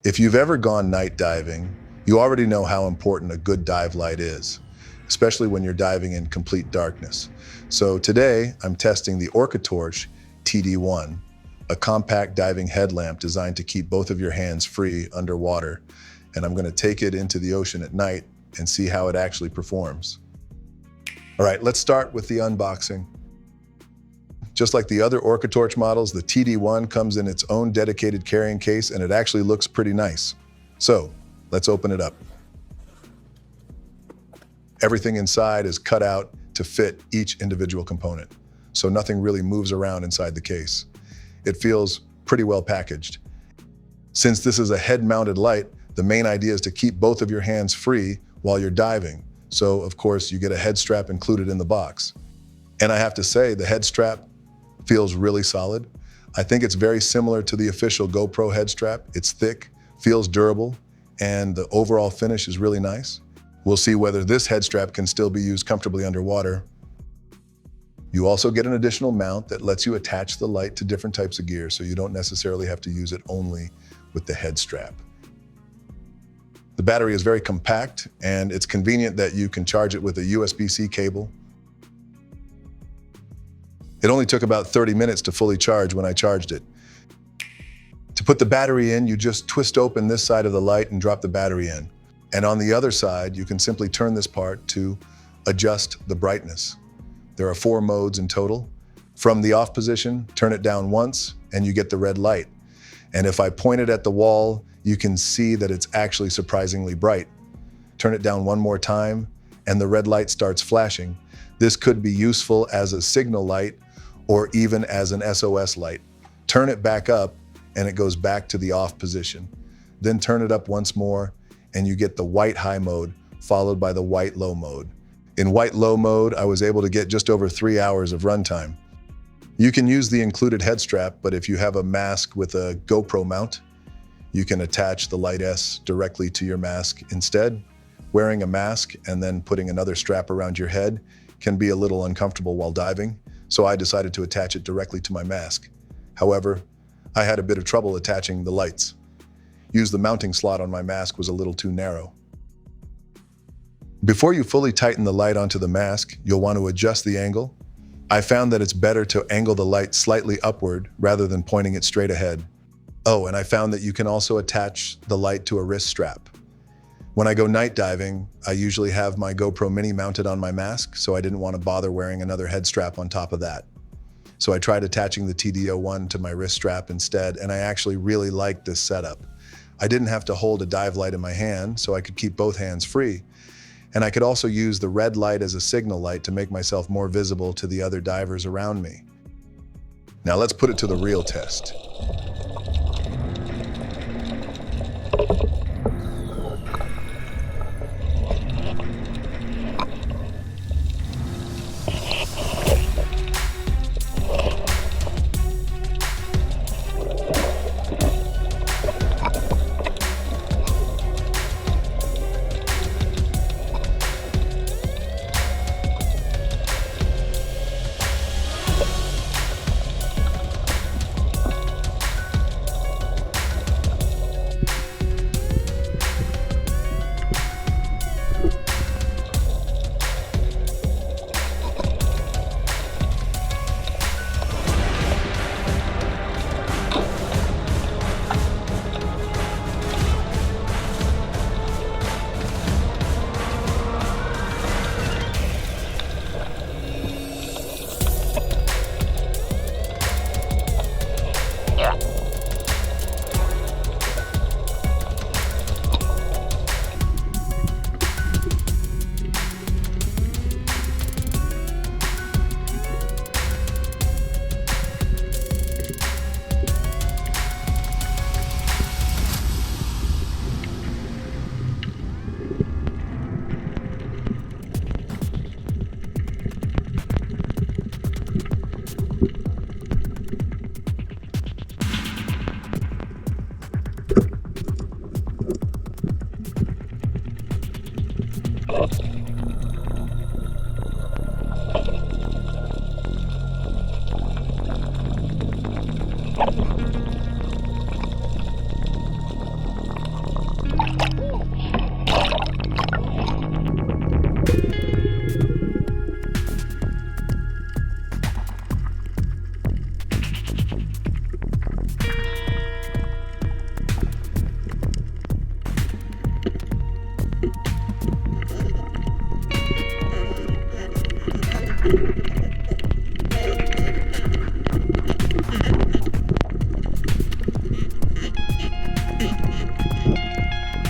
If you've ever gone night diving, you already know how important a good dive light is, especially when you're diving in complete darkness. So today, I'm testing the Orcatorch TD01, a compact diving headlamp designed to keep both of your hands free underwater. And I'm gonna take it into the ocean at night and see how it actually performs. All right, let's start with the unboxing. Just like the other Orcatorch models, the TD01 comes in its own dedicated carrying case, and it actually looks pretty nice. So let's open it up. Everything inside is cut out to fit each individual component, so nothing really moves around inside the case. It feels pretty well packaged. Since this is a head-mounted light, the main idea is to keep both of your hands free while you're diving. So of course, you get a head strap included in the box. And I have to say, the head strap feels really solid. I think it's very similar to the official GoPro head strap. It's thick, feels durable, and the overall finish is really nice. We'll see whether this head strap can still be used comfortably underwater. You also get an additional mount that lets you attach the light to different types of gear, so you don't necessarily have to use it only with the head strap. The battery is very compact, and it's convenient that you can charge it with a USB-C cable. It only took about 30 minutes to fully charge when I charged it. To put the battery in, you just twist open this side of the light and drop the battery in. And on the other side, you can simply turn this part to adjust the brightness. There are 4 modes in total. From the off position, turn it down once, and you get the red light. And if I point it at the wall, you can see that it's actually surprisingly bright. Turn it down one more time, and the red light starts flashing. This could be useful as a signal light or even as an SOS light. Turn it back up, and it goes back to the off position. Then turn it up once more, and you get the white high mode, followed by the white low mode. In white low mode, I was able to get just over 3 hours of runtime. You can use the included head strap, but if you have a mask with a GoPro mount, you can attach the Light S directly to your mask instead. Wearing a mask and then putting another strap around your head can be a little uncomfortable while diving, so I decided to attach it directly to my mask. However, I had a bit of trouble attaching the lights. The mounting slot on my mask was a little too narrow. Before you fully tighten the light onto the mask, you'll want to adjust the angle. I found that it's better to angle the light slightly upward rather than pointing it straight ahead. Oh, and I found that you can also attach the light to a wrist strap. When I go night diving, I usually have my GoPro Mini mounted on my mask, so I didn't want to bother wearing another head strap on top of that. So I tried attaching the TD01 to my wrist strap instead, and I actually really liked this setup. I didn't have to hold a dive light in my hand, so I could keep both hands free. And I could also use the red light as a signal light to make myself more visible to the other divers around me. Now let's put it to the real test.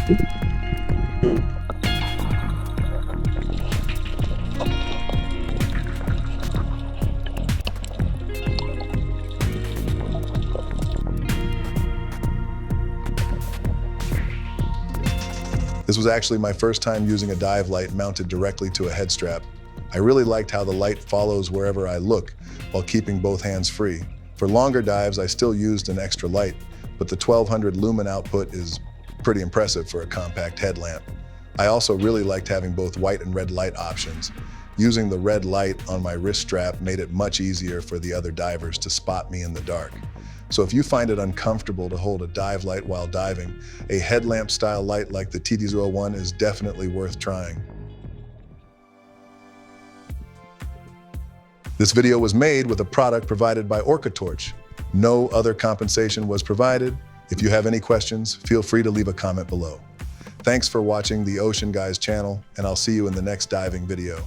This was actually my first time using a dive light mounted directly to a head strap. I really liked how the light follows wherever I look while keeping both hands free. For longer dives, I still used an extra light, but the 1200 lumen output is pretty impressive for a compact headlamp. I also really liked having both white and red light options. Using the red light on my wrist strap made it much easier for the other divers to spot me in the dark. So if you find it uncomfortable to hold a dive light while diving, a headlamp style light like the TD01 is definitely worth trying. This video was made with a product provided by Orcatorch. No other compensation was provided. If you have any questions, feel free to leave a comment below. Thanks for watching the Ocean Guys channel, and I'll see you in the next diving video.